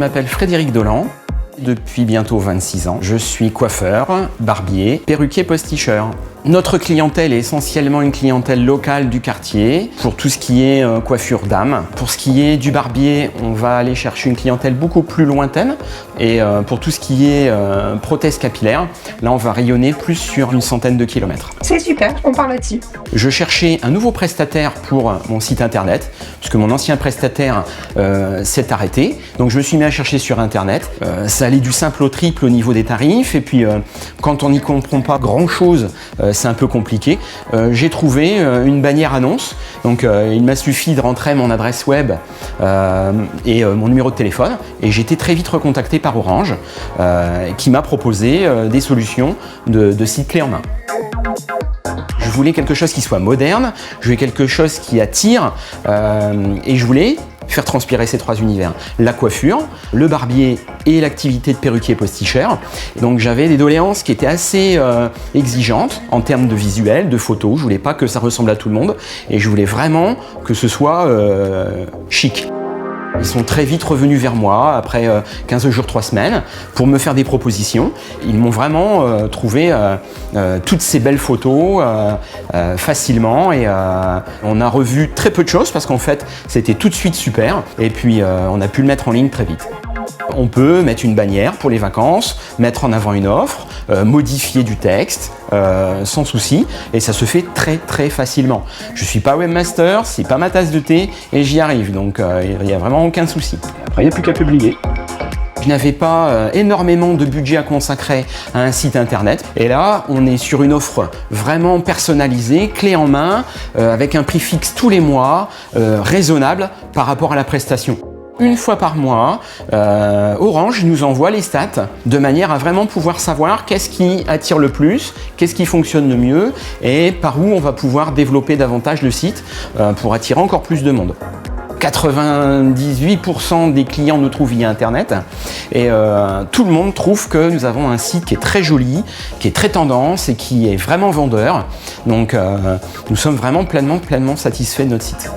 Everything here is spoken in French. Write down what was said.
m'appelle Frédéric Dolland. Depuis bientôt 26 ans, je suis coiffeur, barbier, perruquier posticheur. Notre clientèle est essentiellement une clientèle locale du quartier pour tout ce qui est coiffure d'âme. Pour ce qui est du barbier, on va aller chercher une clientèle beaucoup plus lointaine. Et pour tout ce qui est prothèse capillaire, là on va rayonner plus sur une centaine de kilomètres. C'est super, on parle là-dessus. Je cherchais un nouveau prestataire pour mon site internet, puisque mon ancien prestataire s'est arrêté. Donc je me suis mis à chercher sur internet. Ça allait du simple au triple au niveau des tarifs. Et puis quand on n'y comprend pas grand-chose, c'est un peu compliqué. J'ai trouvé une bannière annonce. Donc il m'a suffi de rentrer mon adresse web et mon numéro de téléphone. Et j'ai été très vite recontacté par Orange, qui m'a proposé des solutions de site clé en main. Je voulais quelque chose qui soit moderne, je voulais quelque chose qui attire et je voulais faire transpirer ces trois univers. La coiffure, le barbier et l'activité de perruquier posticheur. Donc j'avais des doléances qui étaient assez exigeantes en termes de visuel, de photos. Je voulais pas que ça ressemble à tout le monde et je voulais vraiment que ce soit chic. Ils sont très vite revenus vers moi, après 15 jours, 3 semaines, pour me faire des propositions. Ils m'ont vraiment trouvé toutes ces belles photos facilement et on a revu très peu de choses parce qu'en fait, c'était tout de suite super et puis on a pu le mettre en ligne très vite. On peut mettre une bannière pour les vacances, mettre en avant une offre, modifier du texte sans souci et ça se fait très facilement. Je suis pas webmaster, c'est pas ma tasse de thé et j'y arrive donc il n'y a vraiment aucun souci. Après il n'y a plus qu'à publier. Je n'avais pas énormément de budget à consacrer à un site internet et là on est sur une offre vraiment personnalisée, clé en main, avec un prix fixe tous les mois, raisonnable par rapport à la prestation. Une fois par mois, Orange nous envoie les stats de manière à vraiment pouvoir savoir qu'est-ce qui attire le plus, qu'est-ce qui fonctionne le mieux et par où on va pouvoir développer davantage le site pour attirer encore plus de monde. 98% des clients nous trouvent via internet et tout le monde trouve que nous avons un site qui est très joli, qui est très tendance et qui est vraiment vendeur. Donc nous sommes vraiment pleinement satisfaits de notre site.